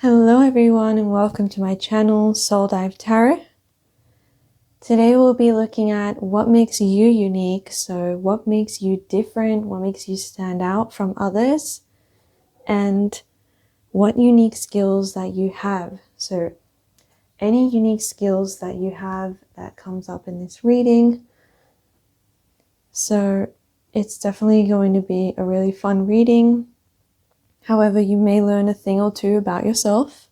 Hello everyone and welcome to my channel Soul Dive Tarot. Today we'll be looking at what makes you unique, so what makes you different, what makes you stand out from others, and what unique skills that you have. So any unique skills that you have that comes up in this reading. So it's definitely going to be a really fun reading. However, you may learn a thing or two about yourself.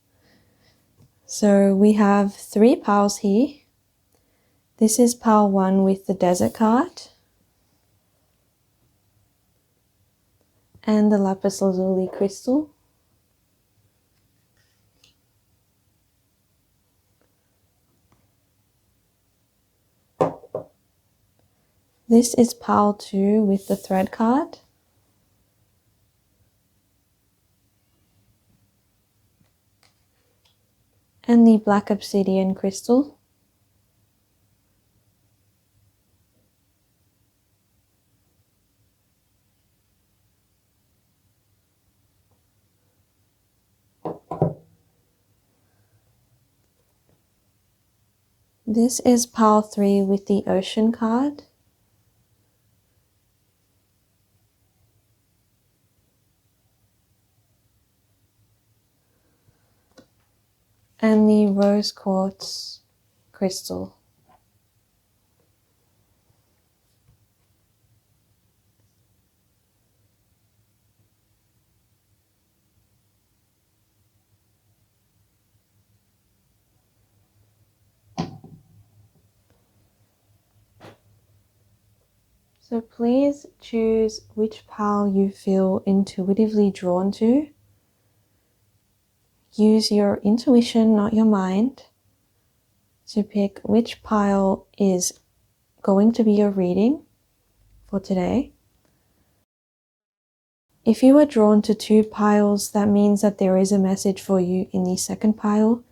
So we have 3 piles here. This is pile 1 with the desert card and the lapis lazuli crystal. This is pile 2 with the thread card. And the black obsidian crystal. This is pile 3 with the ocean card. And the rose quartz crystal. So please choose which pile you feel intuitively drawn to. Use your intuition, not your mind, to pick which pile is going to be your reading for today. If you are drawn to 2 piles, that means that there is a message for you in the second pile.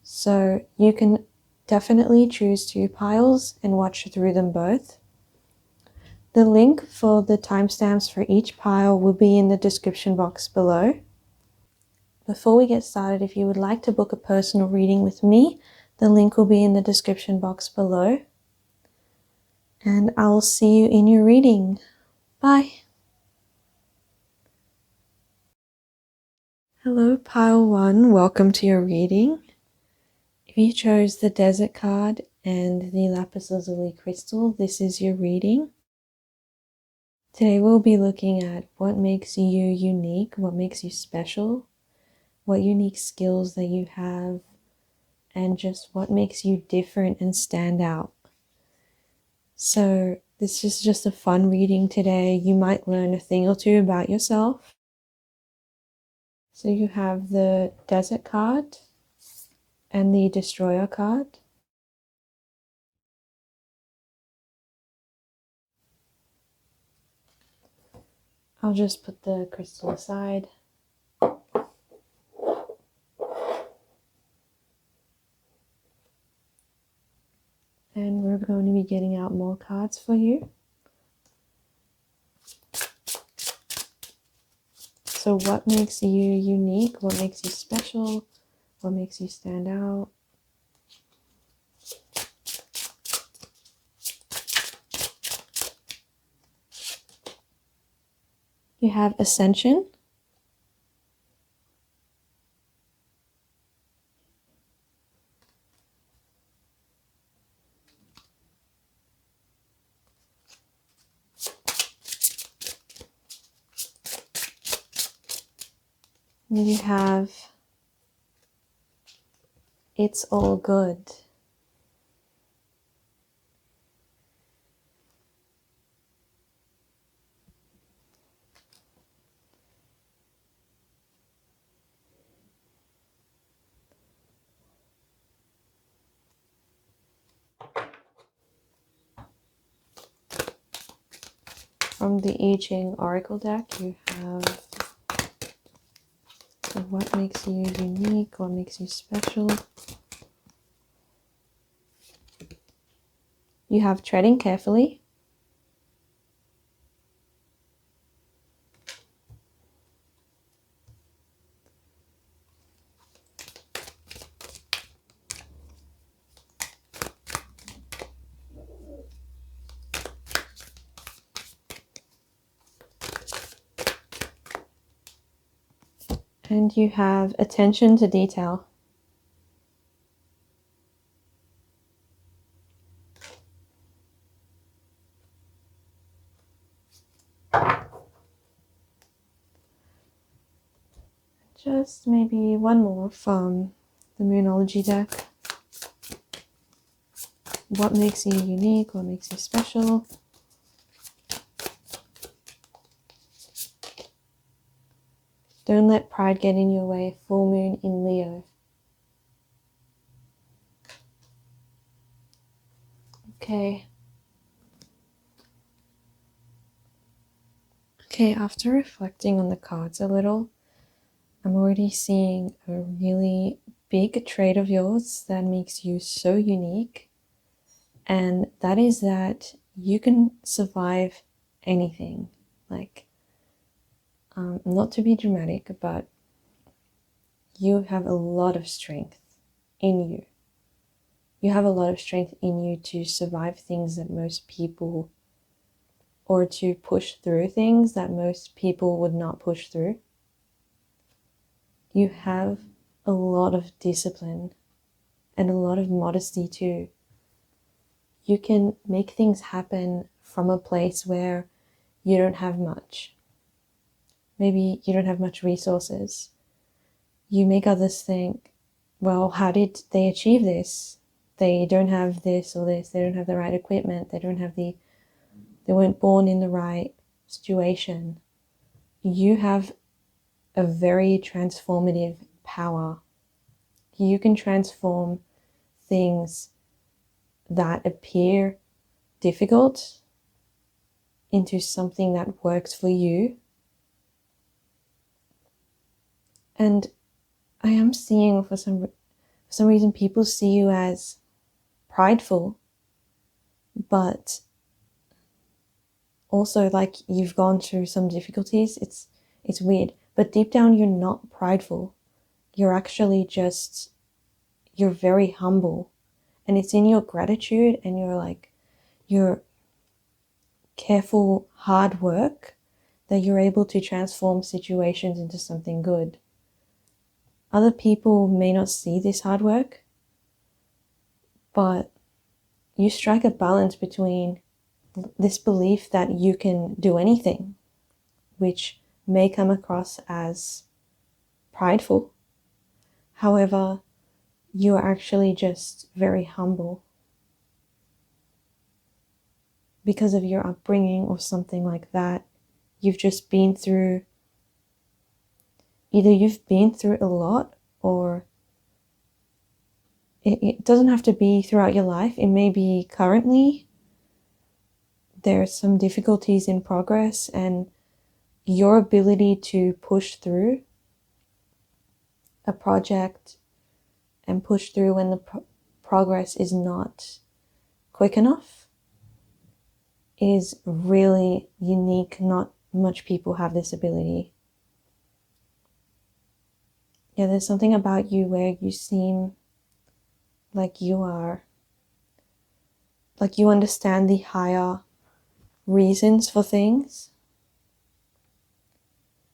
So you can definitely choose 2 piles and watch through them both. The link for the timestamps for each pile will be in the description box below. Before we get started, if you would like to book a personal reading with me, the link will be in the description box below. And I will see you in your reading. Bye. Hello, pile 1. Welcome to your reading. If you chose the desert card and the lapis lazuli crystal, this is your reading. Today we'll be looking at what makes you unique, what makes you special, what unique skills that you have, and just what makes you different and stand out. So this is just a fun reading today. You might learn a thing or two about yourself. So you have the desert card and the destroyer card. I'll just put the crystal aside. And we're going to be getting out more cards for you. So what makes you unique? What makes you special? What makes you stand out? You have Ascension. And you have It's All Good. From the Ching Oracle deck, you have what makes you unique, what makes you special. You have Treading Carefully. And you have attention to detail. Just maybe one more from the Moonology deck. What makes you unique? What makes you special? Don't let pride get in your way. Full moon in Leo. Okay. Okay, after reflecting on the cards a little, I'm already seeing a really big trait of yours that makes you so unique. And that is that you can survive anything. Like, not to be dramatic, but you have a lot of strength in you. You have a lot of strength in you to survive things that most people, or to push through things that most people would not push through. You have a lot of discipline and a lot of modesty too. You can make things happen from a place where you don't have much. Maybe you don't have much resources. You make others think, well, how did they achieve this? They don't have this or this. They don't have the right equipment. They weren't born in the right situation. You have a very transformative power. You can transform things that appear difficult into something that works for you. And I am seeing for some reason people see you as prideful, but also like you've gone through some difficulties. It's weird, but deep down you're not prideful. You're actually just, you're very humble, and it's in your gratitude and your careful hard work that you're able to transform situations into something good. Other people may not see this hard work, but you strike a balance between this belief that you can do anything, which may come across as prideful. However, you are actually just very humble because of your upbringing or something like that. You've just been through, either you've been through a lot, or it doesn't have to be throughout your life. It may be currently. There's some difficulties in progress, and your ability to push through a project and push through when the progress is not quick enough is really unique. Not much people have this ability. Yeah, there's something about you where you seem like you are, like you understand the higher reasons for things.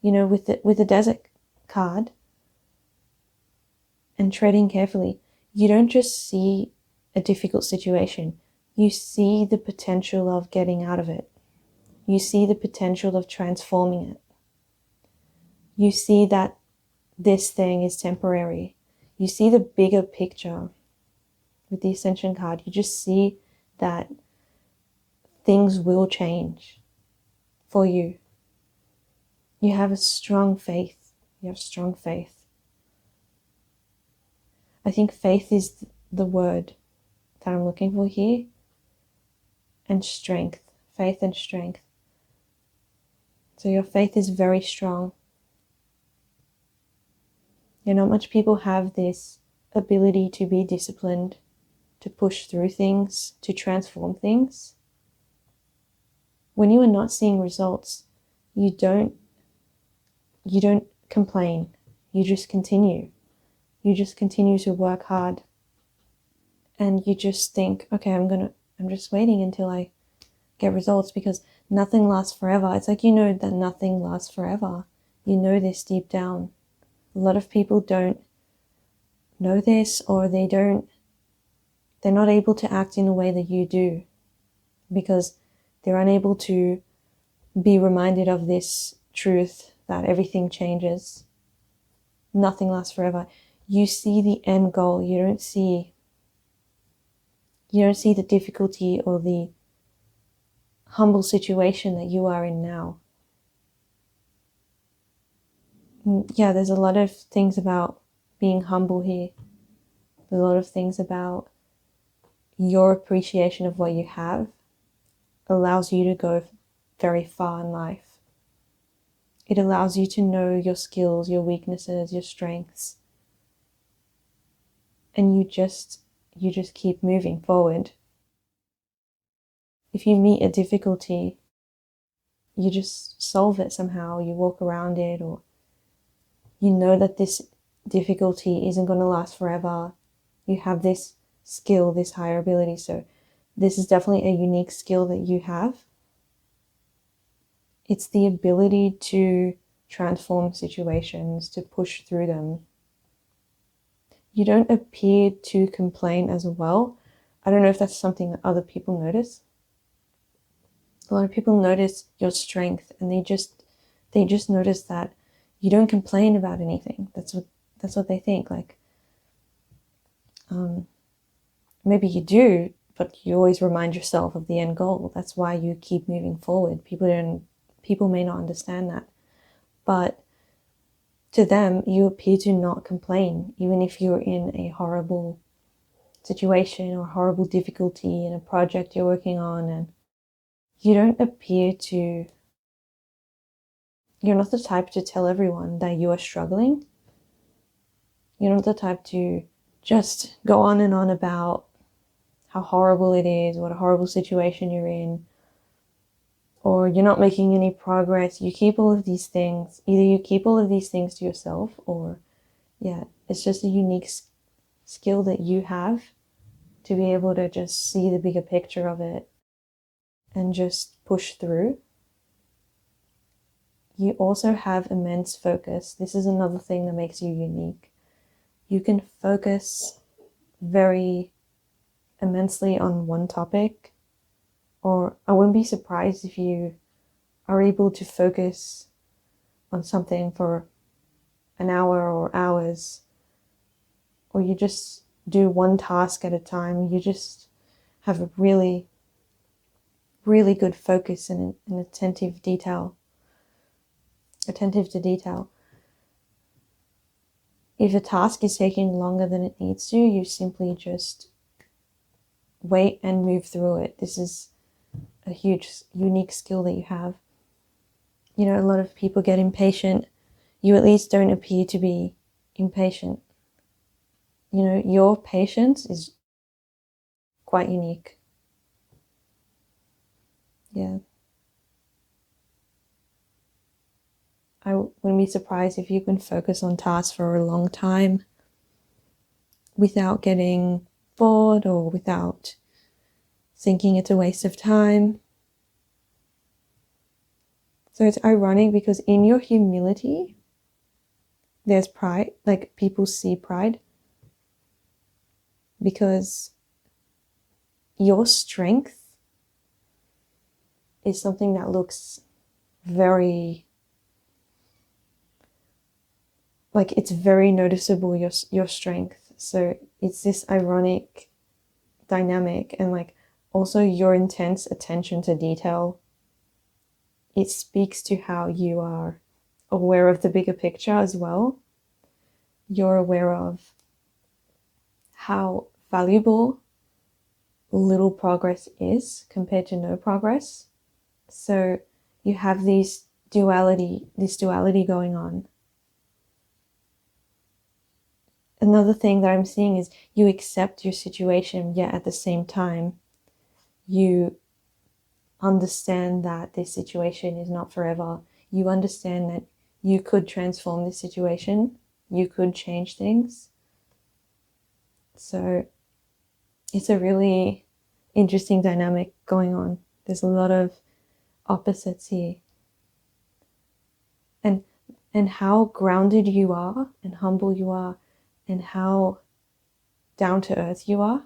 You know, with the desert card and treading carefully, you don't just see a difficult situation. You see the potential of getting out of it. You see the potential of transforming it. You see that this thing is temporary. You see the bigger picture with the Ascension card. You just see that things will change for you. You have a strong faith. You have strong faith. I think faith is the word that I'm looking for here. And strength. Faith and strength. So your faith is very strong. Not much people have this ability to be disciplined, to push through things, to transform things. When you are not seeing results, you don't complain. You just continue. You just continue to work hard. And you just think, okay, I'm just waiting until I get results, because nothing lasts forever. It's like, you know that nothing lasts forever. You know this deep down. A lot of people don't know this, or they're not able to act in the way that you do because they're unable to be reminded of this truth that everything changes. Nothing lasts forever. You see the end goal. You don't see the difficulty or the humble situation that you are in now. Yeah, there's a lot of things about being humble here. There's a lot of things about your appreciation of what you have allows you to go very far in life. It allows you to know your skills, your weaknesses, your strengths. And you just keep moving forward. If you meet a difficulty, you just solve it somehow. You walk around it, or you know that this difficulty isn't going to last forever. You have this skill, this higher ability. So this is definitely a unique skill that you have. It's the ability to transform situations, to push through them. You don't appear to complain as well. I don't know if that's something that other people notice. A lot of people notice your strength, and they just notice that you don't complain about anything. That's what they think. Like, maybe you do, but you always remind yourself of the end goal. That's why you keep moving forward. People may not understand that, but to them, you appear to not complain, even if you're in a horrible situation or horrible difficulty in a project you're working on, and you don't appear to. You're not the type to tell everyone that you are struggling. You're not the type to just go on and on about how horrible it is, what a horrible situation you're in, or you're not making any progress. You keep all of these things. Either you keep all of these things to yourself, or it's just a unique skill that you have to be able to just see the bigger picture of it and just push through. You also have immense focus. This is another thing that makes you unique. You can focus very immensely on one topic, or I wouldn't be surprised if you are able to focus on something for an hour or hours, or you just do one task at a time. You just have a really, really good focus and an attentive to detail. If a task is taking longer than it needs to, you simply just wait and move through it. This is a huge, unique skill that you have. You know, a lot of people get impatient. You at least don't appear to be impatient. You know, your patience is quite unique. Yeah. I wouldn't be surprised if you can focus on tasks for a long time without getting bored or without thinking it's a waste of time. So it's ironic because in your humility, there's pride. Like, people see pride because your strength is something that looks very, like, it's very noticeable, your strength. So it's this ironic dynamic, and like also your intense attention to detail. It speaks to how you are aware of the bigger picture as well. You're aware of how valuable little progress is compared to no progress. So you have this duality going on. Another thing that I'm seeing is you accept your situation, yet at the same time, you understand that this situation is not forever. You understand that you could transform this situation. You could change things. So it's a really interesting dynamic going on. There's a lot of opposites here. And and how grounded you are and humble you are and how down to earth you are,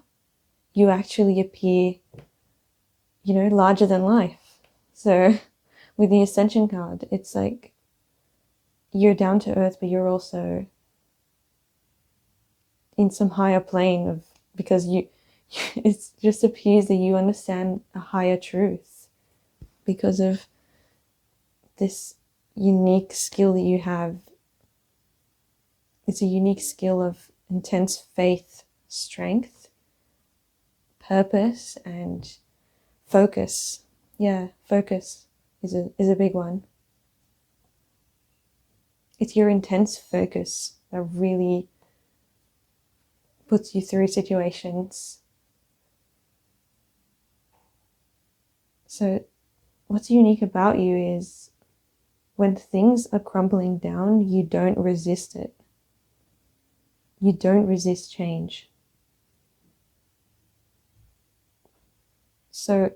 you actually appear, larger than life. So with the Ascension card, it's like you're down to earth, but you're also in some higher plane of, because it just appears that you understand a higher truth because of this unique skill that you have. It's a unique skill of intense faith, strength, purpose, and focus. Yeah, focus is a big one. It's your intense focus that really puts you through situations. So what's unique about you is when things are crumbling down, you don't resist it. You don't resist change. So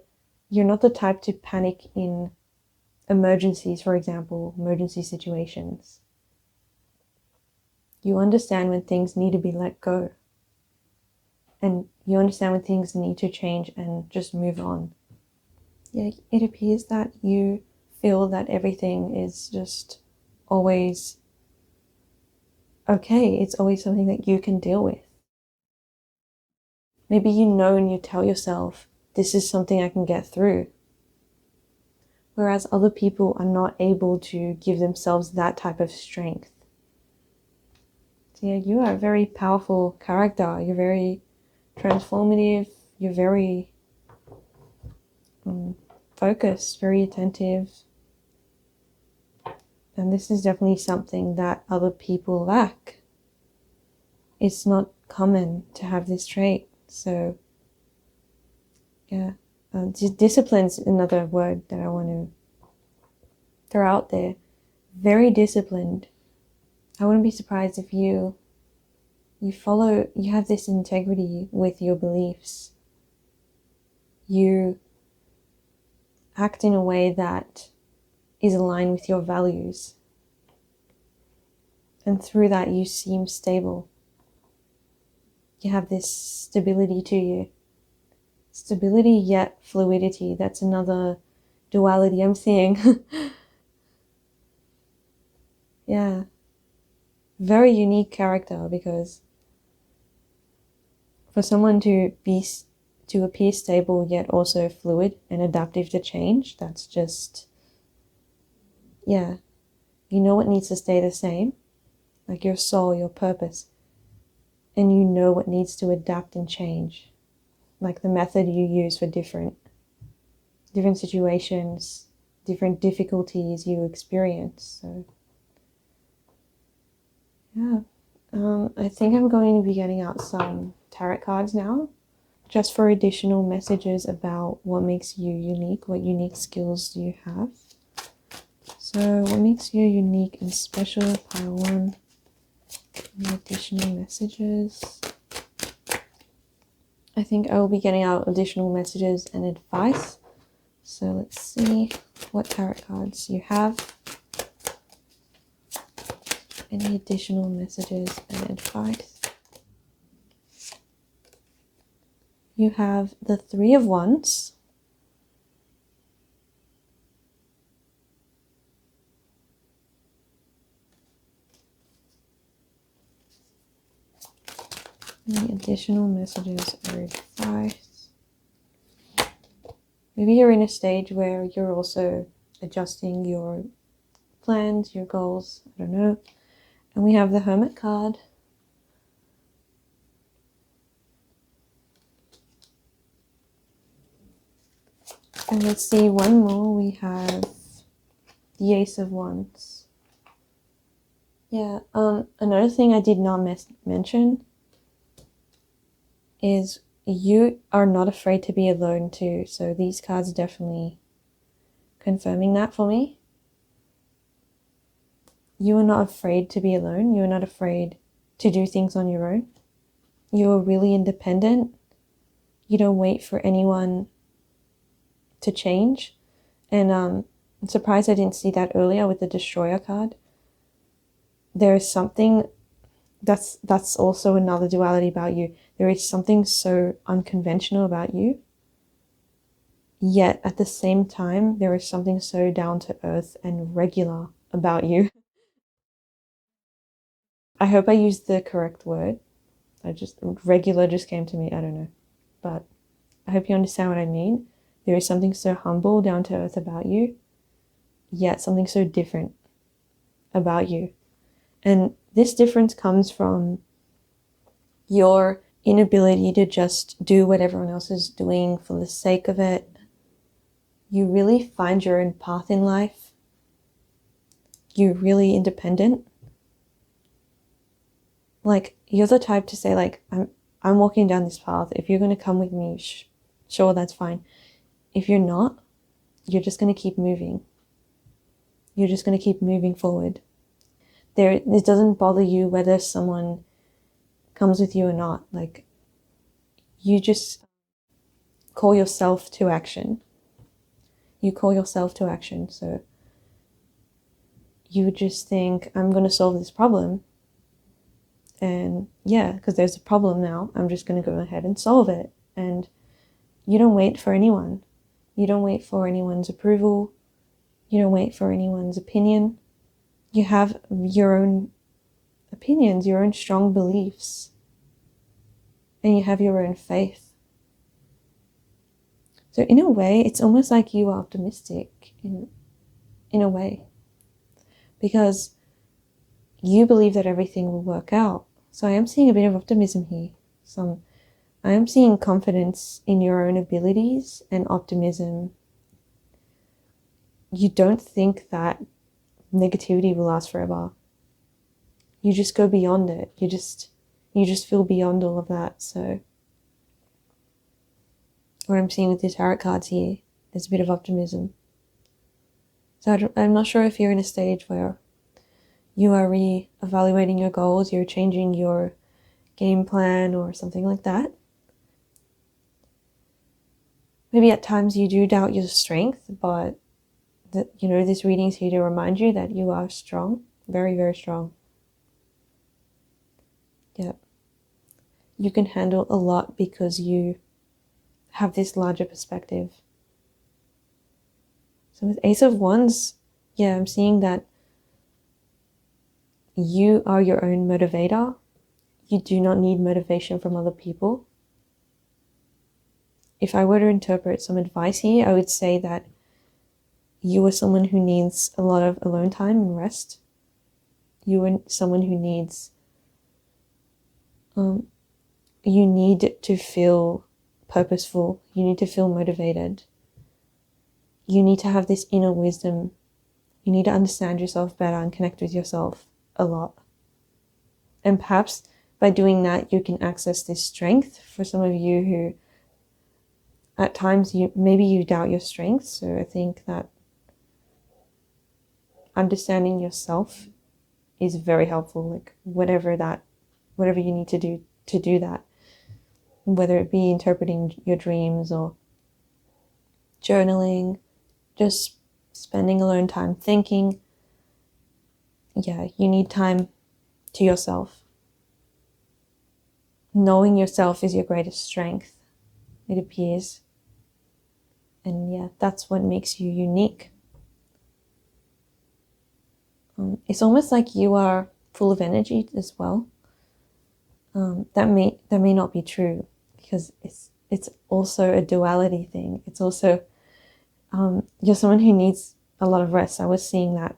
you're not the type to panic in emergencies, for example, emergency situations. You understand when things need to be let go. And you understand when things need to change and just move on. Yeah, it appears that you feel that everything is just always okay. It's always something that you can deal with. Maybe and you tell yourself, this is something I can get through. Whereas other people are not able to give themselves that type of strength. So yeah, you are a very powerful character. You're very transformative. You're very focused, very attentive. And this is definitely something that other people lack. It's not common to have this trait. So yeah, discipline's another word that I want to throw out there. Very disciplined. I wouldn't be surprised if you have this integrity with your beliefs. You act in a way that is aligned with your values. And through that, you seem stable. You have this stability to you. Stability yet fluidity. That's another duality I'm seeing. Yeah. Very unique character, because for someone to appear stable yet also fluid and adaptive to change, that's just, yeah. You know what needs to stay the same, like your soul, your purpose, and you know what needs to adapt and change, like the method you use for different situations, different difficulties you experience. So yeah, I think I'm going to be getting out some tarot cards now, just for additional messages about what makes you unique, what unique skills do you have. So what makes you unique and special, pile one. Any additional messages? I think I will be getting out additional messages and advice. So let's see what tarot cards you have. Any additional messages and advice? You have the Three of Wands. Any additional messages or advice? Maybe you're in a stage where you're also adjusting your plans, your goals, I don't know. And we have the Hermit card. And let's see one more. We have the Ace of Wands. Yeah, another thing I did not mention is you are not afraid to be alone too. So these cards are definitely confirming that for me. You are not afraid to be alone. You are not afraid to do things on your own. You are really independent. You don't wait for anyone to change. And I'm surprised I didn't see that earlier with the Destroyer card. there is something that's also another duality about you. There is something so unconventional about you, yet at the same time, there is something so down to earth and regular about you. I hope I used the correct word. Regular just came to me, I don't know. But I hope you understand what I mean. There is something so humble, down to earth about you, yet something so different about you. And this difference comes from your inability to just do what everyone else is doing for the sake of it. You really find your own path in life. You're really independent. Like, you're the type to say, like, I'm walking down this path. If you're going to come with me, sure, that's fine. If you're not, you're just going to keep moving. You're just going to keep moving forward. It doesn't bother you whether someone comes with you or not. Like, you just call yourself to action. You call yourself to action. So you just think, I'm going to solve this problem. And yeah, because there's a problem now, I'm just going to go ahead and solve it. And you don't wait for anyone. You don't wait for anyone's approval. You don't wait for anyone's opinion. You have your own opinions, your own strong beliefs. And you have your own faith. So in a way, it's almost like you are optimistic in a way. Because you believe that everything will work out. So I am seeing a bit of optimism here. I am seeing confidence in your own abilities and optimism. You don't think that negativity will last forever. You just go beyond it. You just feel beyond all of that. So what I'm seeing with these tarot cards here, there's a bit of optimism. So I'm not sure if you're in a stage where you are re-evaluating your goals, you're changing your game plan or something like that. Maybe at times you do doubt your strength, but this reading is here to remind you that you are strong, very, very strong. Yep. You can handle a lot because you have this larger perspective. So with Ace of Wands, yeah, I'm seeing that you are your own motivator. You do not need motivation from other people. If I were to interpret some advice here, I would say that you are someone who needs a lot of alone time and rest. You are someone who needs, you need to feel purposeful. You need to feel motivated. You need to have this inner wisdom. You need to understand yourself better and connect with yourself a lot. And perhaps by doing that, you can access this strength. For some of you who at times maybe you doubt your strength. So I think that understanding yourself is very helpful. Like whatever you need to do that, whether it be interpreting your dreams or journaling, just spending alone time thinking. Yeah, you need time to yourself. Knowing yourself is your greatest strength, it appears. And yeah, that's what makes you unique. It's almost like you are full of energy as well. That may not be true, because it's also a duality thing. It's also you're someone who needs a lot of rest. I was seeing that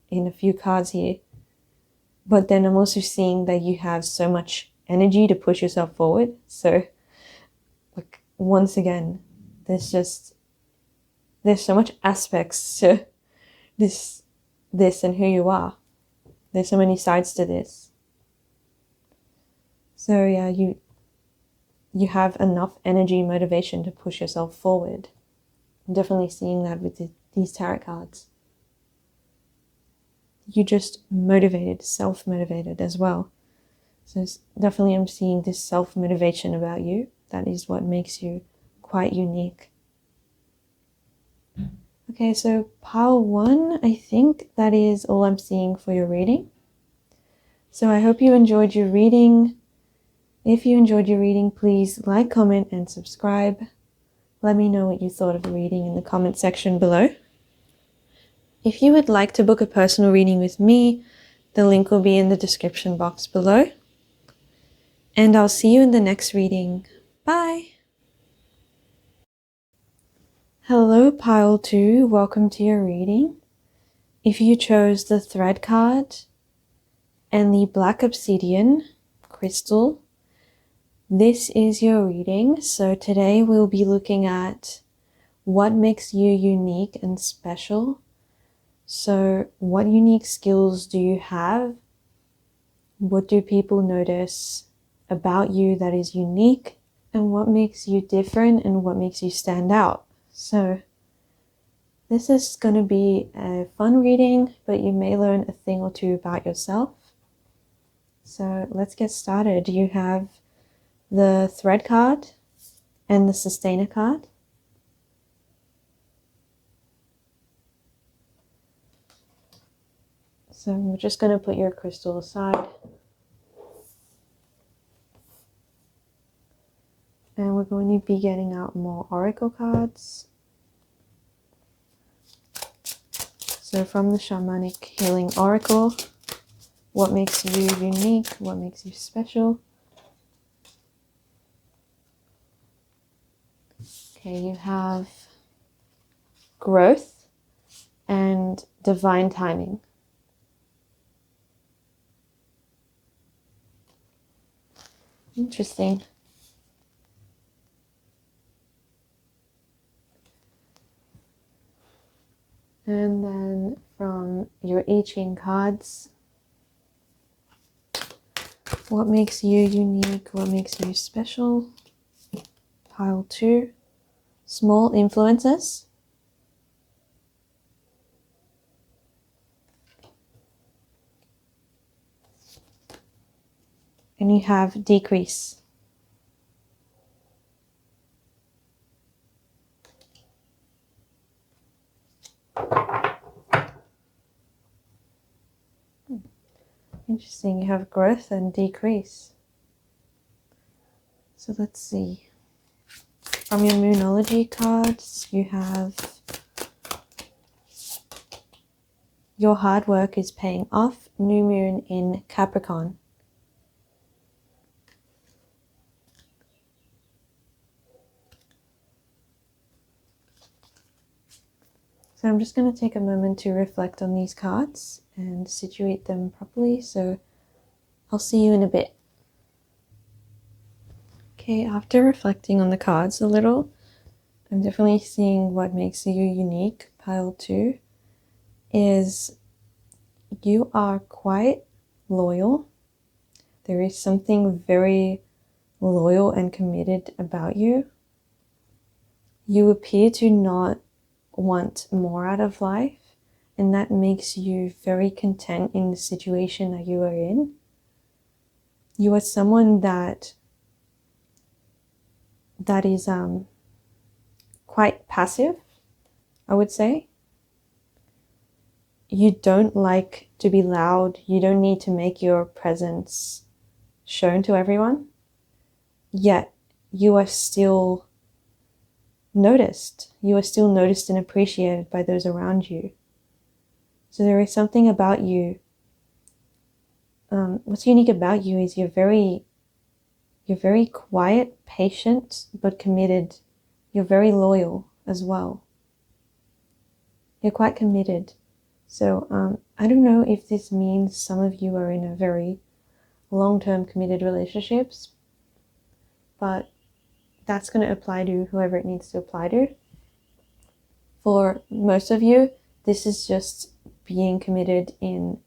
in a few cards here. But then I'm also seeing that you have so much energy to push yourself forward. So like once again, there's so much aspects to this and who you are. There's so many sides to this. So yeah, you have enough energy, motivation to push yourself forward. I'm definitely seeing that with these tarot cards. You're just motivated, self-motivated as well. So definitely I'm seeing this self-motivation about you. That is what makes you quite unique. Okay, so pile 1, I think that is all I'm seeing for your reading. So I hope you enjoyed your reading. If you enjoyed your reading, please like, comment, and subscribe. Let me know what you thought of the reading in the comment section below. If you would like to book a personal reading with me, the link will be in the description box below. And I'll see you in the next reading. Bye! Hello, Pile 2. Welcome to your reading. If you chose the Thread card and the Black Obsidian crystal, this is your reading. So today we'll be looking at what makes you unique and special. So what unique skills do you have? What do people notice about you that is unique? And what makes you different and what makes you stand out? So this is going to be a fun reading, but you may learn a thing or two about yourself. So let's get started. You have the Thread card and the Sustainer card. So we're just going to put your crystal aside. And we're going to be getting out more oracle cards. So from the Shamanic Healing Oracle, what makes you unique? What makes you special? Okay, you have growth and divine timing. Interesting. And then from your I Ching cards, what makes you unique? What makes you special? Pile 2, small influences. And you have decrease. Interesting, you have growth and decrease. So let's see. From your Moonology cards, you have your hard work is paying off, new moon in Capricorn. So I'm just going to take a moment to reflect on these cards and situate them properly. So I'll see you in a bit. Okay, after reflecting on the cards a little, I'm definitely seeing what makes you unique. Pile 2 is you are quite loyal. There is something very loyal and committed about you. You appear to not want more out of life, and that makes you very content in the situation that you are in. You are someone that is quite passive, I would say. You don't like to be loud. You don't need to make your presence shown to everyone, yet you are still noticed. You are still noticed and appreciated by those around you. So there is something about you. What's unique about you is you're very quiet, patient, but committed. You're very loyal as well. You're quite committed. So I don't know if this means some of you are in a very long-term committed relationships, but that's going to apply to whoever it needs to apply to. For most of you, this is just being committed in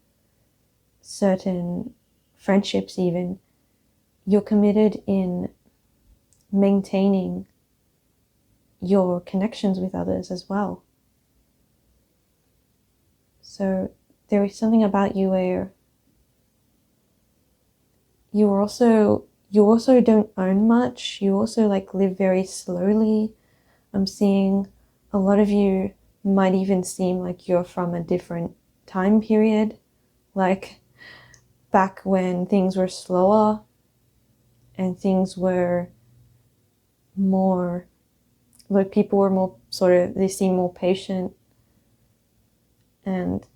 certain friendships even. You're committed in maintaining your connections with others as well. So there is something about you where you also don't own much. You also live very slowly. I'm seeing a lot of you might even seem like you're from a different time period. Like back when things were slower and things were more, like people were more they seem more patient, and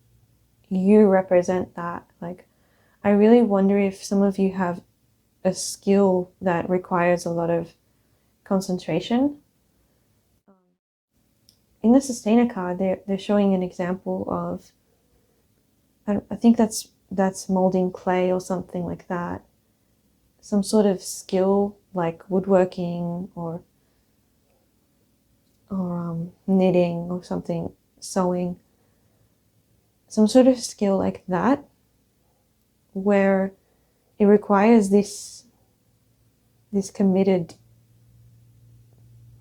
you represent that. Like, I really wonder if some of you have a skill that requires a lot of concentration. In the Sustainer card, they're showing an example of, I think that's molding clay or something like that. Some sort of skill like woodworking or knitting or something, sewing. Some sort of skill like that, where it requires this committed,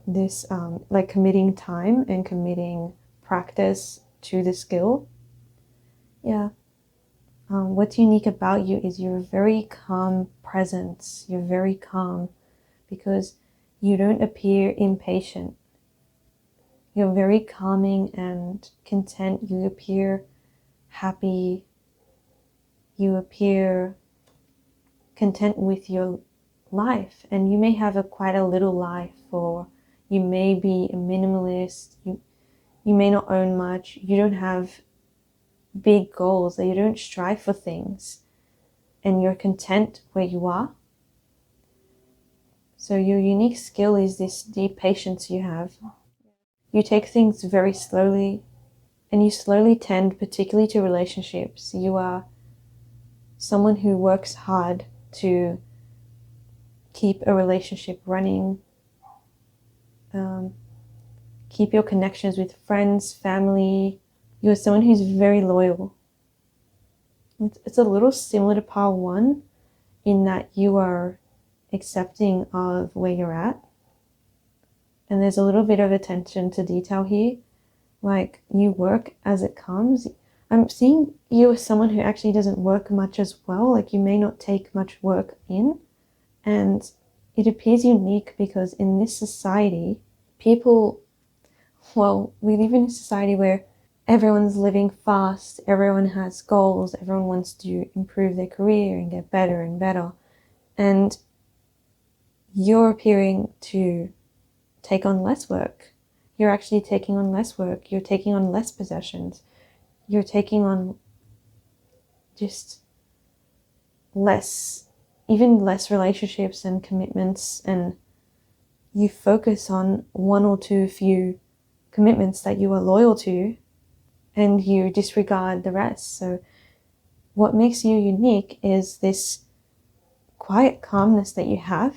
like committing time and committing practice to the skill. Yeah. What's unique about you is your very calm presence. You're very calm because you don't appear impatient. You're very calming and content. You appear happy. You appear content with your life, and you may have quite a little life, or you may be a minimalist. You may not own much. You don't have big goals, that you don't strive for things, and you're content where you are. So your unique skill is this deep patience you have. You take things very slowly, and you slowly tend particularly to relationships. You are someone who works hard to keep a relationship running, keep your connections with friends, family. You're someone who's very loyal. It's a little similar to Power 1 in that you are accepting of where you're at. And there's a little bit of attention to detail here. Like, you work as it comes. I'm seeing you as someone who actually doesn't work much as well. Like, you may not take much work in. And it appears unique because in this society, we live in a society where everyone's living fast, everyone has goals, everyone wants to improve their career and get better and better. And you're appearing to take on less work. You're actually taking on less work. You're taking on less possessions. You're taking on just even less relationships and commitments, and you focus on one or two few commitments that you are loyal to, and you disregard the rest. So what makes you unique is this quiet calmness that you have,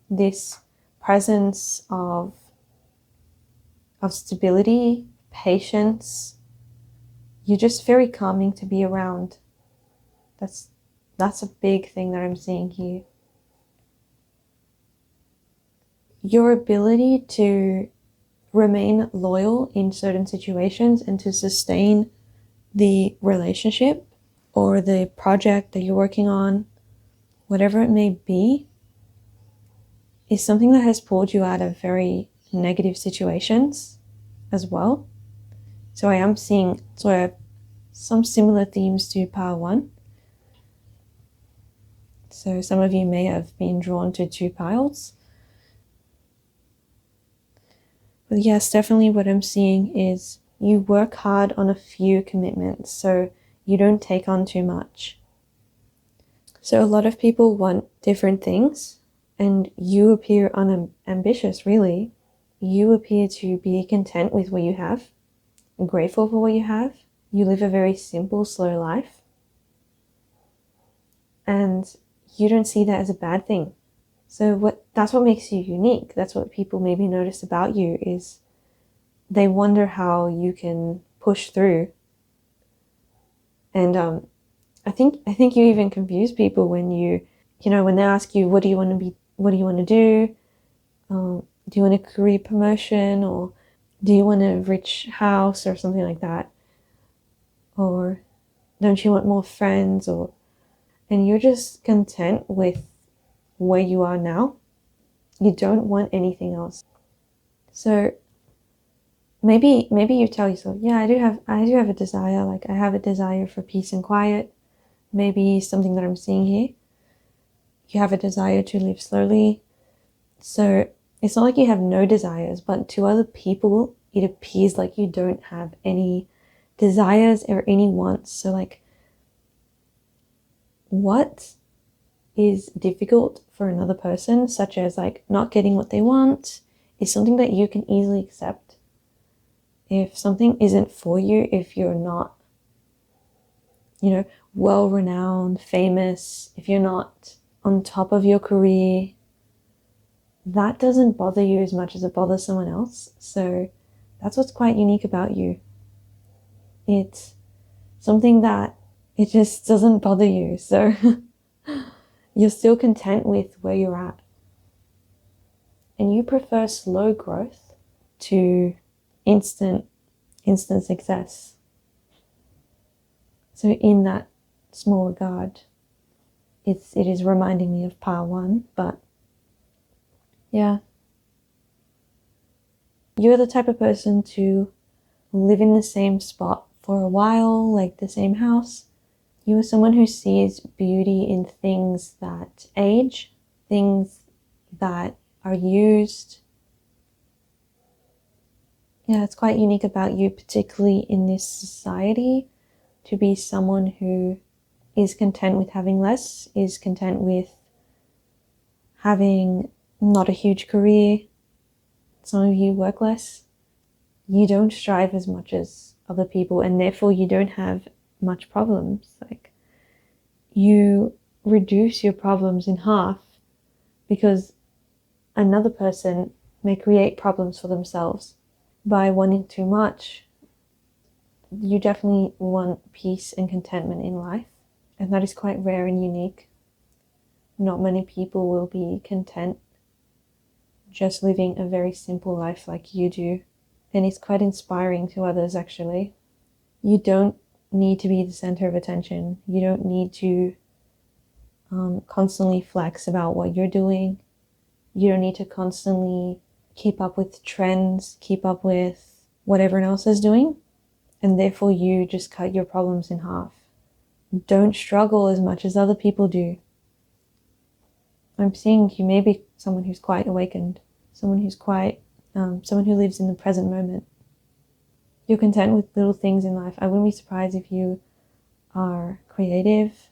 this presence of stability, patience. You're just very calming to be around. That's a big thing that I'm seeing here. Your ability to remain loyal in certain situations and to sustain the relationship or the project that you're working on, whatever it may be, is something that has pulled you out of very negative situations as well. So I am seeing sort of some similar themes to Power 1. So some of you may have been drawn to 2 piles. But yes, definitely what I'm seeing is you work hard on a few commitments, so you don't take on too much. So a lot of people want different things, and you appear unambitious, really. You appear to be content with what you have, grateful for what you have. You live a very simple, slow life. And you don't see that as a bad thing. So that's what makes you unique. That's what people maybe notice about you, is they wonder how you can push through. And I think you even confuse people when when they ask you, what do you want to do? Do you want a career promotion, or do you want a rich house or something like that? Or don't you want more friends? And you're just content with where you are now. You don't want anything else. So maybe you tell yourself, yeah, I do have a desire. Like, I have a desire for peace and quiet. maybe something that I'm seeing here. You have a desire to live slowly. So it's not like you have no desires, but to other people, it appears like you don't have any desires or any wants. So like, what is difficult for another person, such as like not getting what they want, is something that you can easily accept. If something isn't for you, if you're not, well-renowned, famous, if you're not on top of your career, that doesn't bother you as much as it bothers someone else. So that's what's quite unique about you. It's something that it just doesn't bother you. So you're still content with where you're at. And you prefer slow growth to instant success. So in that small regard, it is reminding me of pile 1, but yeah. You're the type of person to live in the same spot for a while, like the same house. You are someone who sees beauty in things that age, things that are used. Yeah, it's quite unique about you, particularly in this society, to be someone who is content with having less, is content with having not a huge career. Some of you work less. You don't strive as much as other people, and therefore you don't have much problems. Like, you reduce your problems in half because another person may create problems for themselves. By wanting too much, you definitely want peace and contentment in life, and that is quite rare and unique. Not many people will be content just living a very simple life like you do, and it's quite inspiring to others actually. You don't need to be the center of attention. You don't need to constantly flex about what you're doing. You don't need to constantly keep up with trends, keep up with what everyone else is doing, and therefore you just cut your problems in half. Don't struggle as much as other people do. I'm seeing you may be someone who's quite awakened, someone who's quite, someone who lives in the present moment. You're content with little things in life. I wouldn't be surprised if you are creative.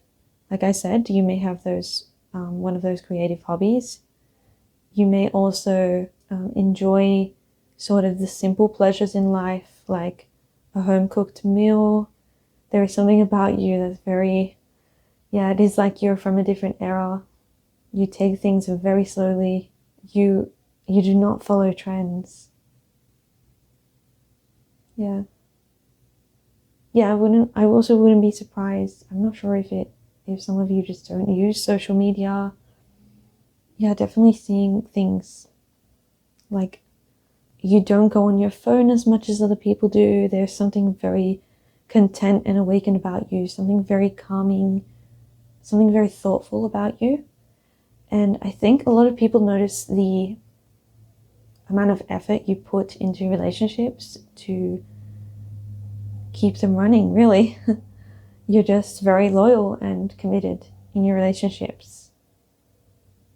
Like I said, you may have those, one of those creative hobbies. You may also enjoy sort of the simple pleasures in life, like a home-cooked meal. There is something about you that's very, it is like you're from a different era. You take things very slowly. You do not follow trends. Yeah, I also wouldn't be surprised. I'm not sure if some of you just don't use social media. Yeah, definitely seeing things like you don't go on your phone as much as other people do. There's something very content and awakened about you, something very calming, something very thoughtful about you. And I think a lot of people notice the amount of effort you put into relationships to keep them running, really. You're just very loyal and committed in your relationships.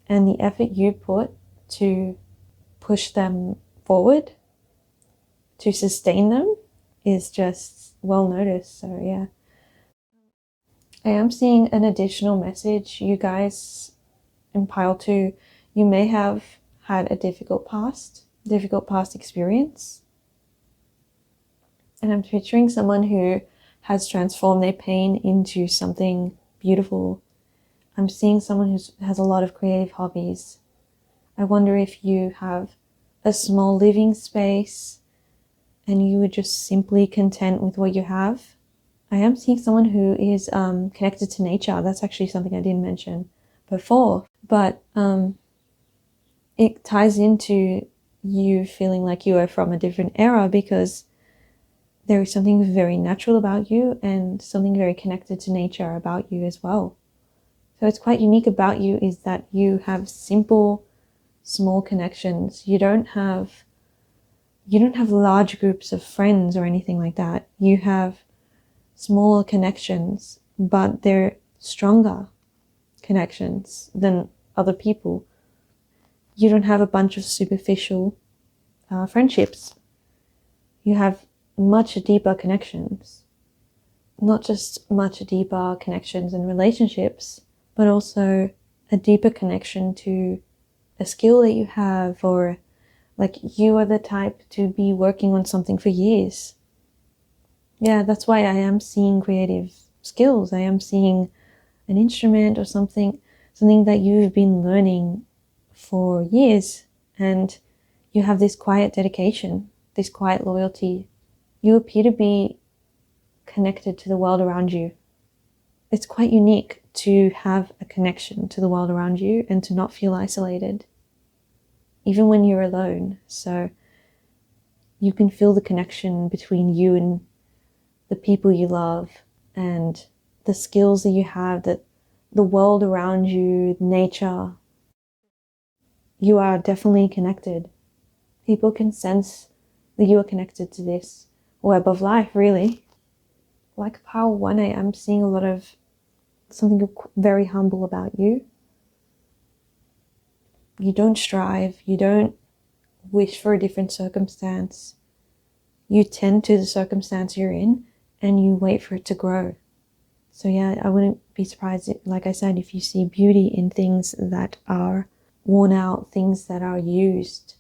And the effort you put to push them forward, to sustain them, is just well noticed. So yeah. I am seeing an additional message. You guys in pile 2, you may have had a difficult past experience. And I'm picturing someone who has transformed their pain into something beautiful. I'm seeing someone who has a lot of creative hobbies. I wonder if you have a small living space and you are just simply content with what you have. I am seeing someone who is connected to nature. That's actually something I didn't mention before, but it ties into you feeling like you are from a different era because there is something very natural about you and something very connected to nature about you as well. So it's quite unique about you is that you have simple, small connections. You don't have large groups of friends or anything like that. You have smaller connections, but they're stronger connections than other people. You don't have a bunch of superficial friendships. You have much deeper connections. Not just much deeper connections and relationships, but also a deeper connection to a skill that you have, or like you are the type to be working on something for years. Yeah, that's why I am seeing creative skills. I am seeing an instrument or something that you've been learning for years, and you have this quiet dedication, this quiet loyalty. You appear to be connected to the world around you. It's quite unique to have a connection to the world around you and to not feel isolated, even when you're alone. So you can feel the connection between you and the people you love, and the skills that you have, that the world around you, nature. You are definitely connected. People can sense that you are connected to this web of life, really. Like pile 1, I am seeing a lot of something very humble about you. You don't strive. You don't wish for a different circumstance. You tend to the circumstance you're in, and you wait for it to grow. So yeah, I wouldn't be surprised, like I said, if you see beauty in things that are worn out, things that are used.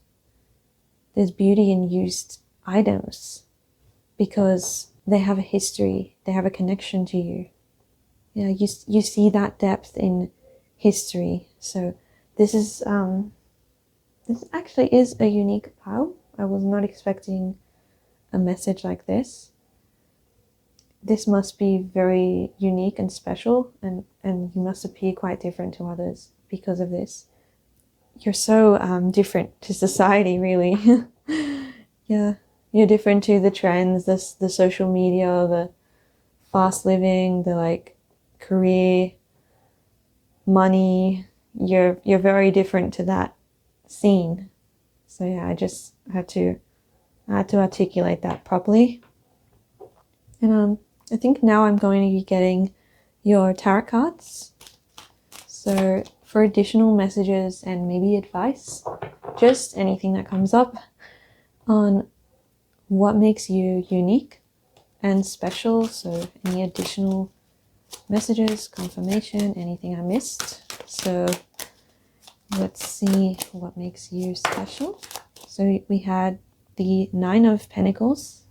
There's beauty in used items because they have a history, they have a connection to you. Yeah, you see that depth in history. So this actually is a unique pile. I was not expecting a message like this. This must be very unique and special, and you must appear quite different to others because of this. You're so different to society, really. Yeah, you're different to the trends, the social media, the fast living, the like career, money. You're very different to that scene. So yeah, I just had to articulate that properly. And I think now I'm going to be getting your tarot cards. So for additional messages and maybe advice, just anything that comes up on what makes you unique and special. So any additional messages, confirmation, anything I missed. So let's see what makes you special. So we had the 9 of Pentacles.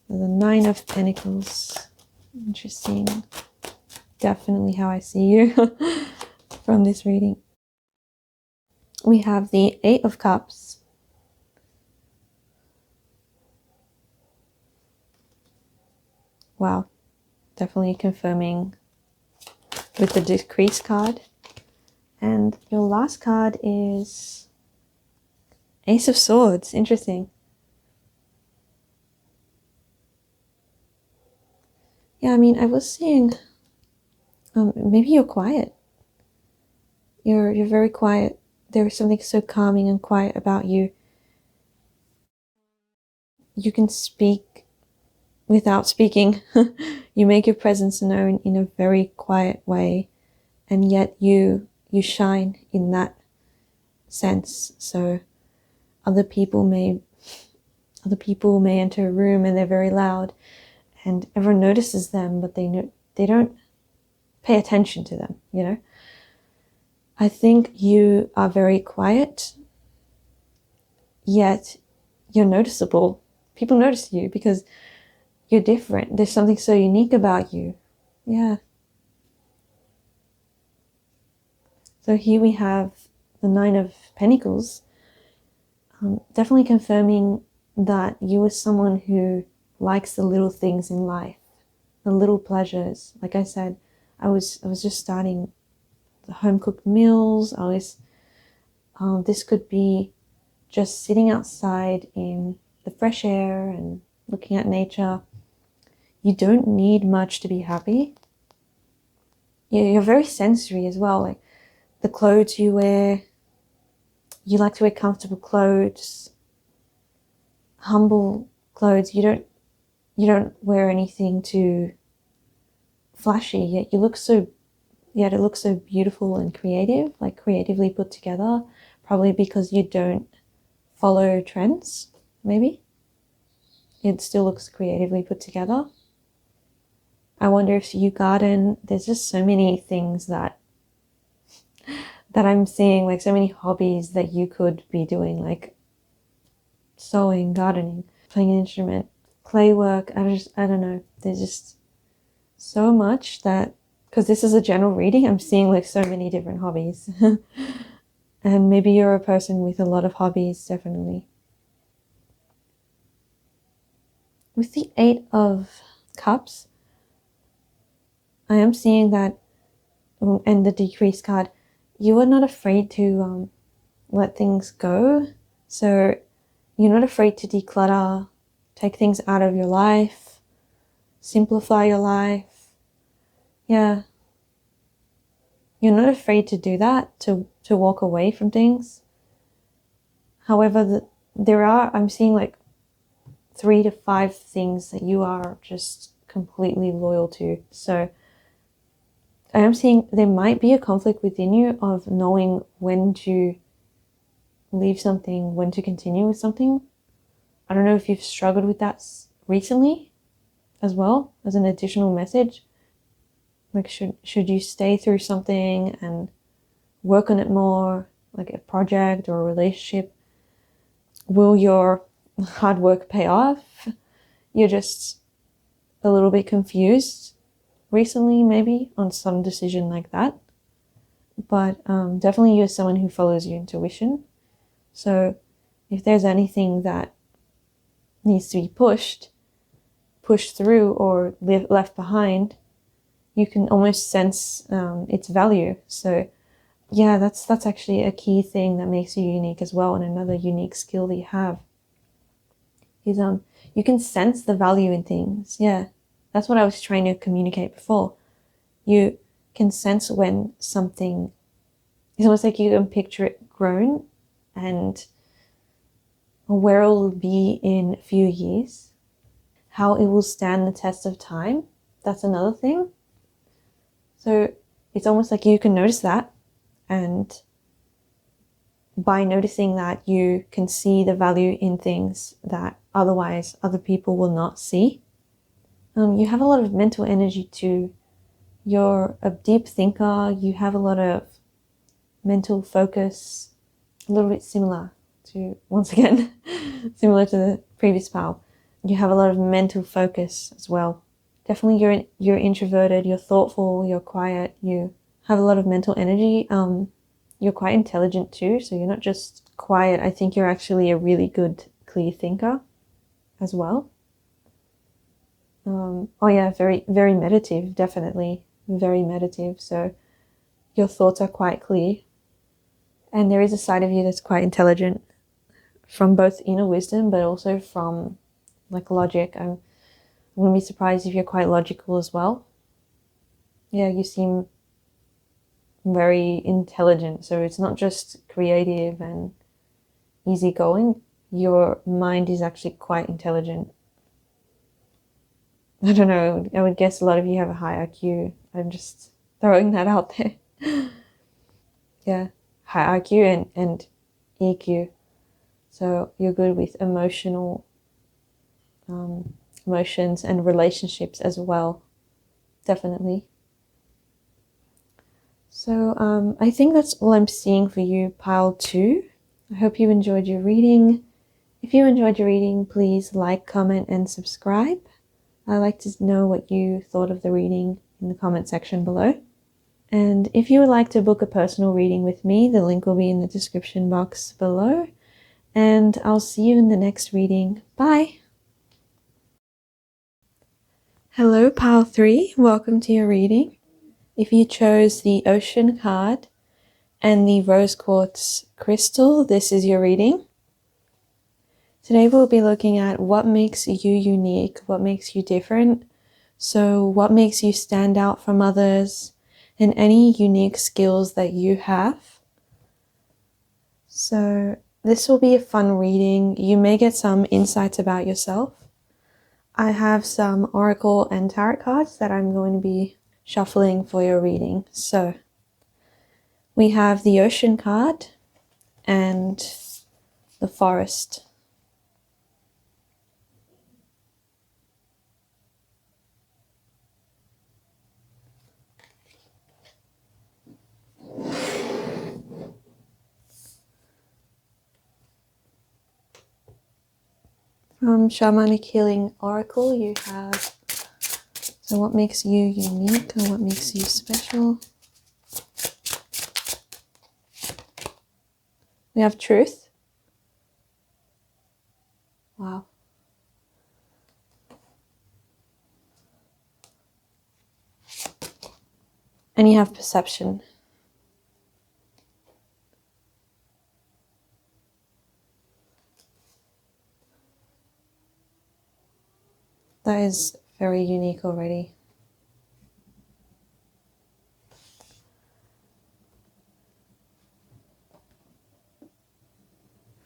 The 9 of Pentacles. Interesting. Definitely how I see you from this reading. We have the 8 of Cups. Wow. Definitely confirming with the Decrease card. And your last card is Ace of Swords. Interesting. Yeah, I mean, I was seeing maybe you're quiet. You're very quiet. There is something so calming and quiet about you. You can speak without speaking. You make your presence known in a very quiet way, and yet you shine in that sense. So other people may enter a room and they're very loud, and everyone notices them, but they don't pay attention to them, you know? I think you are very quiet, yet you're noticeable. People notice you because you're different. There's something so unique about you. Yeah. So here we have the 9 of Pentacles, definitely confirming that you are someone who likes the little things in life, the little pleasures. Like I said, I was just starting the home cooked meals. This could be just sitting outside in the fresh air and looking at nature. You don't need much to be happy. You're very sensory as well, like the clothes you wear. You like to wear comfortable clothes, humble clothes. You don't wear anything too flashy, yet it looks so beautiful and creative, like creatively put together, probably because you don't follow trends, maybe. It still looks creatively put together. I wonder if you garden. There's just so many things that I'm seeing, like so many hobbies that you could be doing, like sewing, gardening, playing an instrument, clay work. I don't know. There's just so much that, because this is a general reading, I'm seeing like so many different hobbies. And maybe you're a person with a lot of hobbies, definitely. With the Eight of Cups, I am seeing that, and the Decrease card, you are not afraid to let things go. So you're not afraid to declutter, take things out of your life, simplify your life. Yeah. You're not afraid to do that, to walk away from things. However, I'm seeing like 3 to 5 things that you are just completely loyal to. So I am seeing there might be a conflict within you of knowing when to leave something, when to continue with something. I don't know if you've struggled with that recently as well, as an additional message. Like, should you stay through something and work on it more, like a project or a relationship? Will your hard work pay off? You're just a little bit confused recently, maybe, on some decision like that. But definitely you're someone who follows your intuition. So if there's anything that needs to be pushed through, or left behind, you can almost sense its value. So yeah, that's actually a key thing that makes you unique as well. And another unique skill that you have is you can sense the value in things. Yeah, that's what I was trying to communicate before. You can sense when something, it's almost like you can picture it grown and where it will be in a few years, how it will stand the test of time. That's another thing. So it's almost like you can notice that, and by noticing that, you can see the value in things that otherwise other people will not see. You have a lot of mental energy too. You're a deep thinker. You have a lot of mental focus, a little bit similar to, once again, similar to the previous pile. You have a lot of mental focus as well. Definitely you're introverted, you're thoughtful, you're quiet, you have a lot of mental energy. You're quite intelligent too, so you're not just quiet. I think you're actually a really good, clear thinker as well. Oh yeah, very, very meditative, definitely. Very meditative, so your thoughts are quite clear. And there is a side of you that's quite intelligent, from both inner wisdom, but also from like logic. I wouldn't be surprised if you're quite logical as well. Yeah, you seem very intelligent, so it's not just creative and easygoing. Your mind is actually quite intelligent. I don't know, I would guess a lot of you have a high IQ. I'm just throwing that out there. Yeah, high IQ and EQ. So you're good with emotions and relationships as well. Definitely. So I think that's all I'm seeing for you, pile 2. I hope you enjoyed your reading. If you enjoyed your reading, please like, comment, and subscribe. I'd like to know what you thought of the reading in the comment section below. And if you would like to book a personal reading with me, the link will be in the description box below. And I'll see you in the next reading. Bye! Hello, pile 3. Welcome to your reading. If you chose the Ocean card and the Rose Quartz Crystal, this is your reading. Today we'll be looking at what makes you unique, what makes you different. So what makes you stand out from others, and any unique skills that you have. So this will be a fun reading. You may get some insights about yourself. I have some oracle and tarot cards that I'm going to be shuffling for your reading. So we have the Ocean card and the Forest. From Shamanic Healing Oracle, you have, so what makes you unique and what makes you special? We have Truth. Wow. And you have Perception. That is very unique already.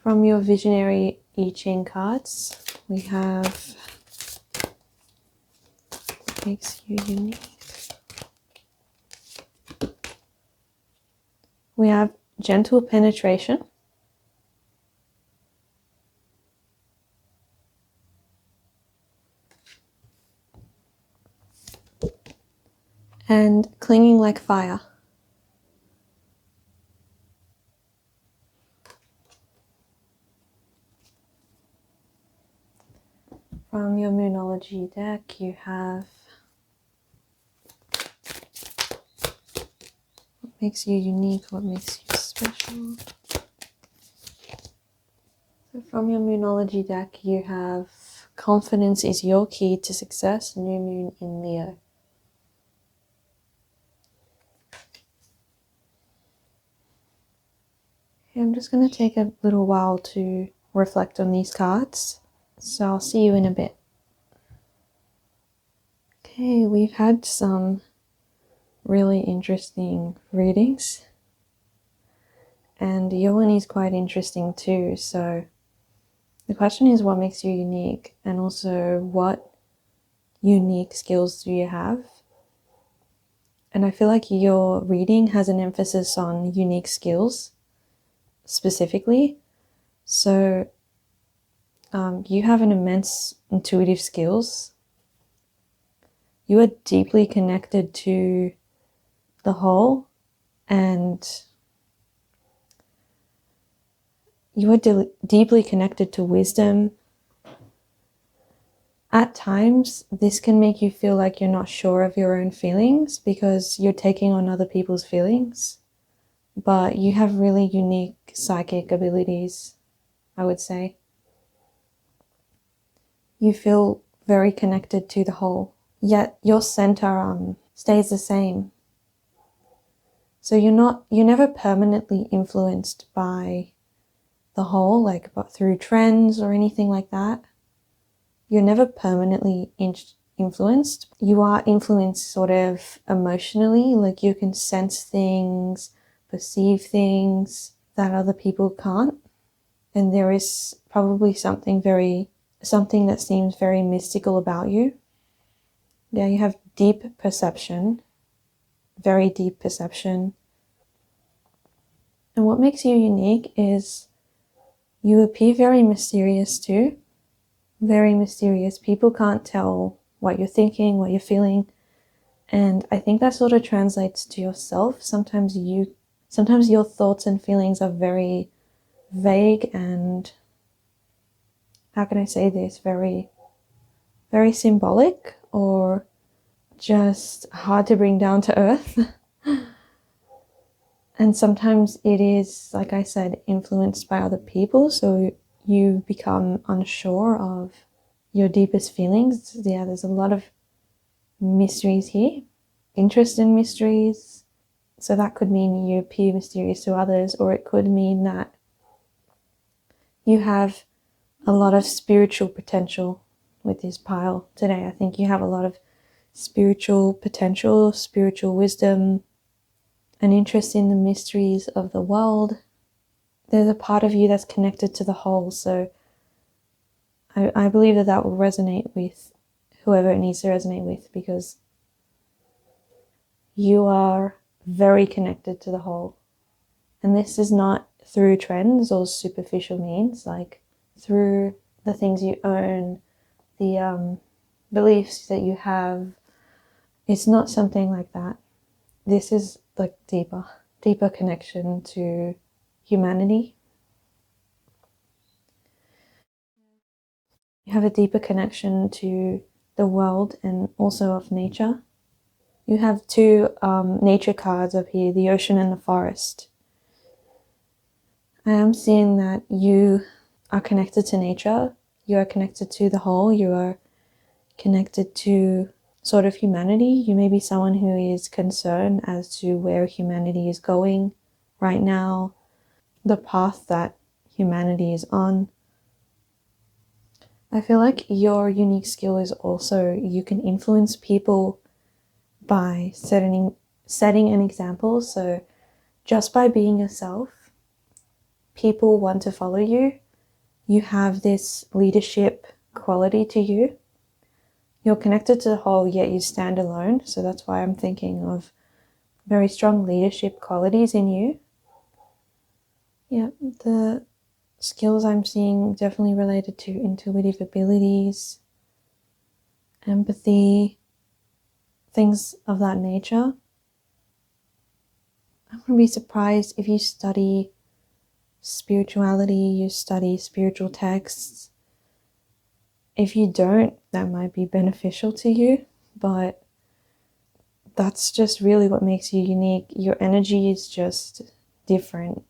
From your Visionary I Ching cards, we have what makes you unique. We have Gentle Penetration. And Clinging Like Fire. From your Moonology deck, you have what makes you unique, what makes you special. So from your Moonology deck, you have Confidence is your key to success, New Moon in Leo. Okay, I'm just going to take a little while to reflect on these cards, so I'll see you in a bit. Okay, we've had some really interesting readings, and your one is quite interesting too. So the question is, what makes you unique, and also what unique skills do you have? And I feel like your reading has an emphasis on unique skills specifically. So you have an immense intuitive skills. You are deeply connected to the whole, and you are deeply connected to wisdom. At times, this can make you feel like you're not sure of your own feelings because you're taking on other people's feelings. But you have really unique psychic abilities, I would say. You feel very connected to the whole, yet your center stays the same. So you're never permanently influenced by the whole, like through trends or anything like that. You're never permanently influenced. You are influenced sort of emotionally, like you can sense things, perceive things that other people can't. And there is probably something that seems very mystical about you. Yeah, you have deep perception, very deep perception. And what makes you unique is you appear very mysterious too. Very mysterious. People can't tell what you're thinking, what you're feeling. And I think that sort of translates to yourself. Sometimes your thoughts and feelings are very vague and, how can I say this, very, very symbolic or just hard to bring down to earth. And sometimes it is, like I said, influenced by other people. So you become unsure of your deepest feelings. Yeah, there's a lot of mysteries here, interest in mysteries. So that could mean you appear mysterious to others, or it could mean that you have a lot of spiritual potential with this pile today. I think you have a lot of spiritual potential, spiritual wisdom, an interest in the mysteries of the world. There's a part of you that's connected to the whole, so I believe that will resonate with whoever it needs to resonate with, because you are very connected to the whole. And this is not through trends or superficial means, like through the things you own, the beliefs that you have. It's not something like that. This is like deeper connection to humanity. You have a deeper connection to the world and also of nature. You have two nature cards up here, the ocean and the forest. I am seeing that you are connected to nature, you are connected to the whole, you are connected to sort of humanity. You may be someone who is concerned as to where humanity is going right now, the path that humanity is on. I feel like your unique skill is also you can influence people by setting an example. So just by being yourself, people want to follow you. You have this leadership quality to you. You're connected to the whole, yet you stand alone. So that's why I'm thinking of very strong leadership qualities in you. Yeah, the skills I'm seeing definitely related to intuitive abilities, empathy, things of that nature. I'm going to be surprised if you study spirituality, you study spiritual texts. If you don't, that might be beneficial to you, but that's just really what makes you unique. Your energy is just different.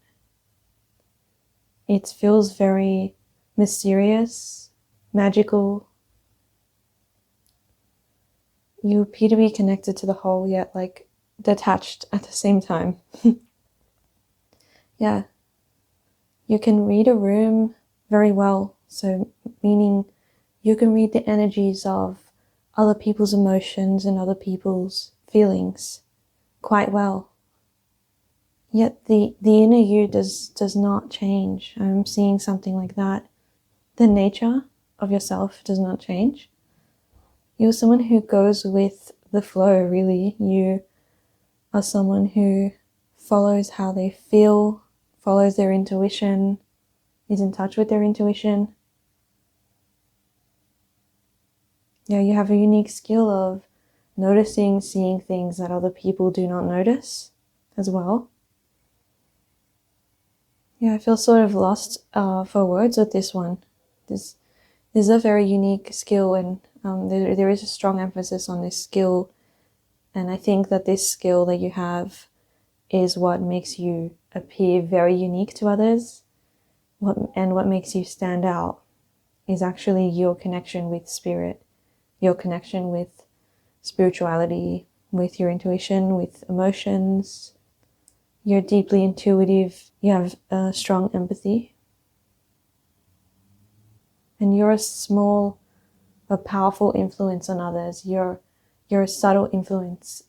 It feels very mysterious, magical. You appear to be connected to the whole, yet like detached at the same time. Yeah. You can read a room very well. So meaning you can read the energies of other people's emotions and other people's feelings quite well. Yet the inner you does not change. I'm seeing something like that. The nature of yourself does not change. You're someone who goes with the flow, really. You are someone who follows how they feel, follows their intuition, is in touch with their intuition. Yeah, you have a unique skill of noticing, seeing things that other people do not notice as well. Yeah, I feel sort of lost for words with this one. This is a very unique skill, and there is a strong emphasis on this skill. And I think that this skill that you have is what makes you appear very unique to others. What makes you stand out is actually your connection with spirit, your connection with spirituality, with your intuition, with emotions. You're deeply intuitive. You have a strong empathy. And you're a small but powerful influence on others. You're a subtle influence.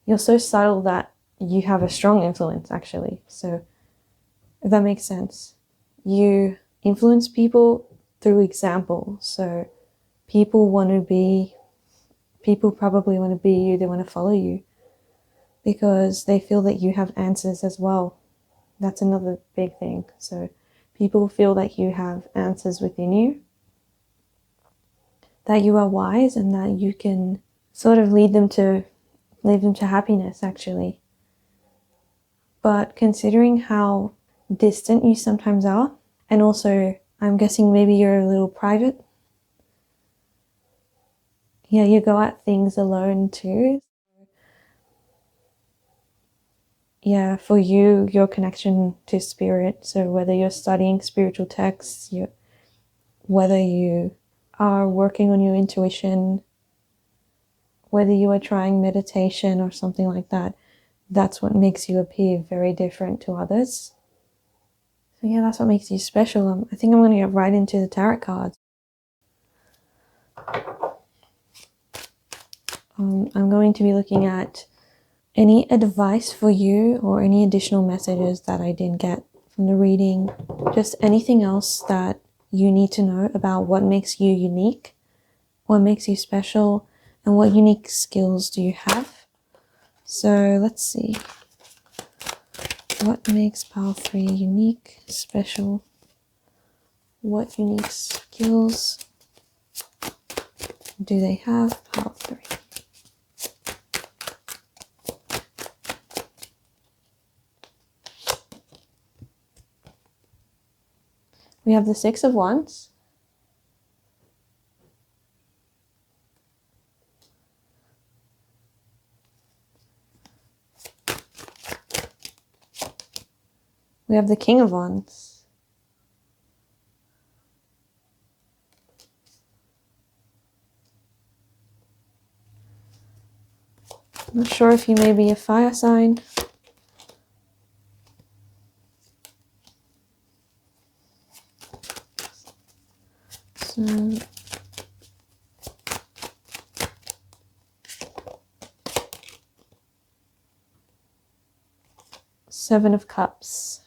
You're so subtle that you have a strong influence, actually. So if that makes sense. You influence people through example. So people probably want to be you, they want to follow you because they feel that you have answers as well. That's another big thing. So people feel that you have answers within you, that you are wise, and that you can sort of lead them to happiness, actually. But considering how distant you sometimes are, and also I'm guessing maybe you're a little private. Yeah, you go at things alone too. Yeah, for you, your connection to spirit. So whether you're studying spiritual texts, whether you are working on your intuition, whether you are trying meditation or something like that, that's what makes you appear very different to others. So yeah, that's what makes you special. I think I'm going to get right into the tarot cards. I'm going to be looking at any advice for you or any additional messages that I didn't get from the reading. Just anything else that you need to know about what makes you unique, what makes you special, and what unique skills do you have. So let's see. What makes Pile 3 unique, special? What unique skills do they have? Pile 3. We have the Six of Wands. We have the King of Wands. I'm not sure if you may be a fire sign. So, Seven of Cups.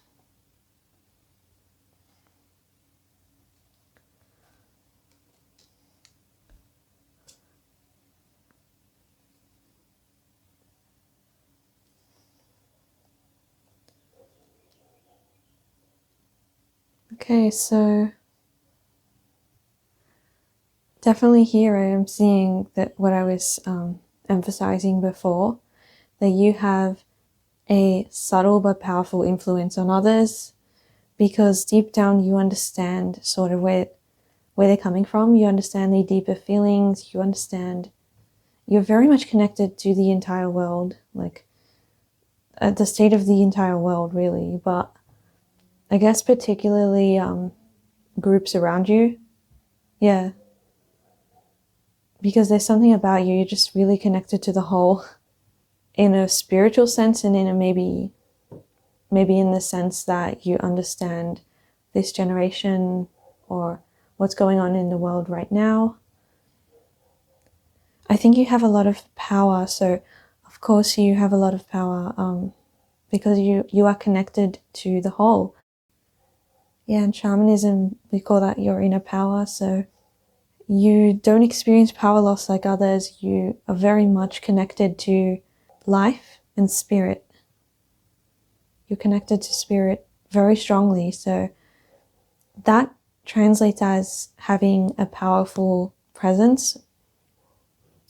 Okay, so definitely here I am seeing that what I was emphasizing before, that you have a subtle but powerful influence on others, because deep down you understand sort of where they're coming from. You understand their deeper feelings. You understand you're very much connected to the entire world, like the state of the entire world, really. But I guess particularly groups around you. Yeah. Because there's something about you, you're just really connected to the whole in a spiritual sense, and in a maybe in the sense that you understand this generation or what's going on in the world right now. I think you have a lot of power. So of course you have a lot of power because you are connected to the whole. Yeah, in shamanism we call that your inner power. So you don't experience power loss like others. You are very much connected to life and spirit. You're connected to spirit very strongly. So that translates as having a powerful presence.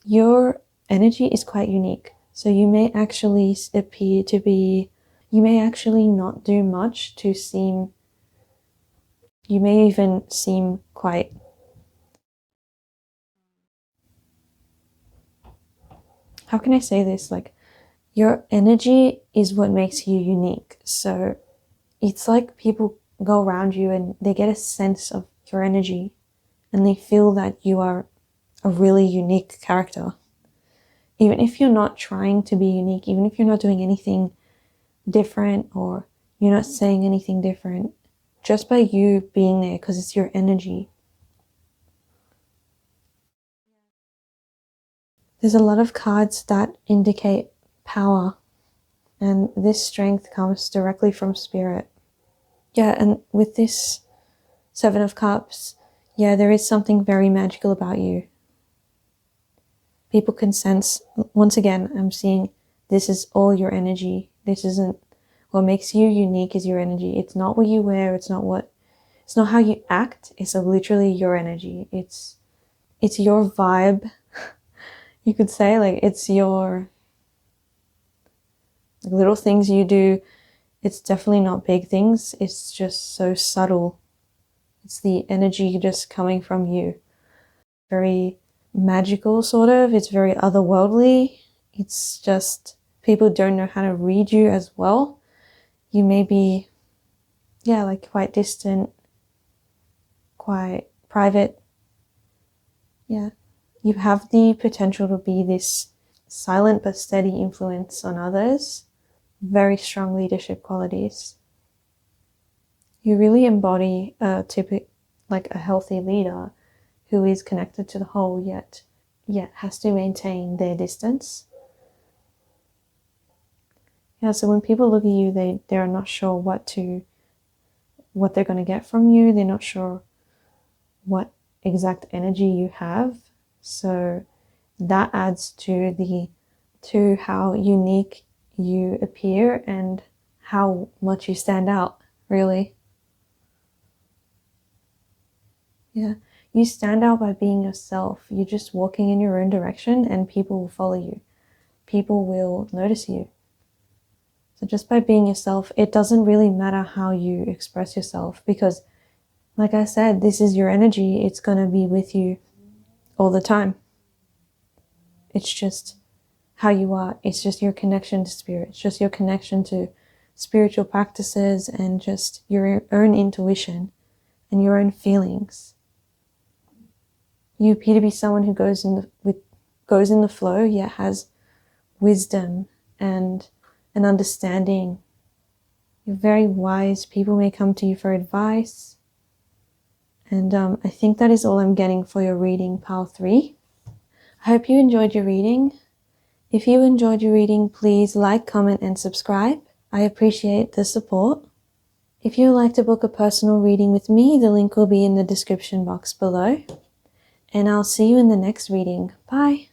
Your energy is quite unique. So you may actually appear to be, you may actually not do much to seem, you may even seem quite, how can I say this? Like, your energy is what makes you unique. So it's like people go around you and they get a sense of your energy and they feel that you are a really unique character. Even if you're not trying to be unique, even if you're not doing anything different or you're not saying anything different, just by you being there, because it's your energy. There's a lot of cards that indicate power, and this strength comes directly from spirit. Yeah, and with this Seven of Cups, yeah, there is something very magical about you. People can sense, once again, I'm seeing this is all your energy. This isn't, what makes you unique is your energy. It's not what you wear, it's not how you act, it's literally your energy. It's your vibe. You could say, like, it's your little things you do. It's definitely not big things. It's just so subtle. It's the energy just coming from you. Very magical, sort of. It's very otherworldly. It's just people don't know how to read you as well. You may be, yeah, like quite distant, quite private. Yeah. You have the potential to be this silent but steady influence on others. Very strong leadership qualities. You really embody like a healthy leader who is connected to the whole, yet has to maintain their distance. Yeah, so when people look at you, they're not sure what they're going to get from you. They're not sure what exact energy you have. So that adds to how unique you appear and how much you stand out, really. Yeah, you stand out by being yourself. You're just walking in your own direction and people will follow you. People will notice you. So just by being yourself, it doesn't really matter how you express yourself because, like I said, this is your energy. It's going to be with you all the time. It's just how you are. It's just your connection to spirit. It's just your connection to spiritual practices and just your own intuition and your own feelings. You appear to be someone who goes in the flow, yet has wisdom and an understanding. You're very wise. People may come to you for advice. And I think that is all I'm getting for your reading, Pile 3. I hope you enjoyed your reading. If you enjoyed your reading, please like, comment, and subscribe. I appreciate the support. If you would like to book a personal reading with me, the link will be in the description box below. And I'll see you in the next reading. Bye.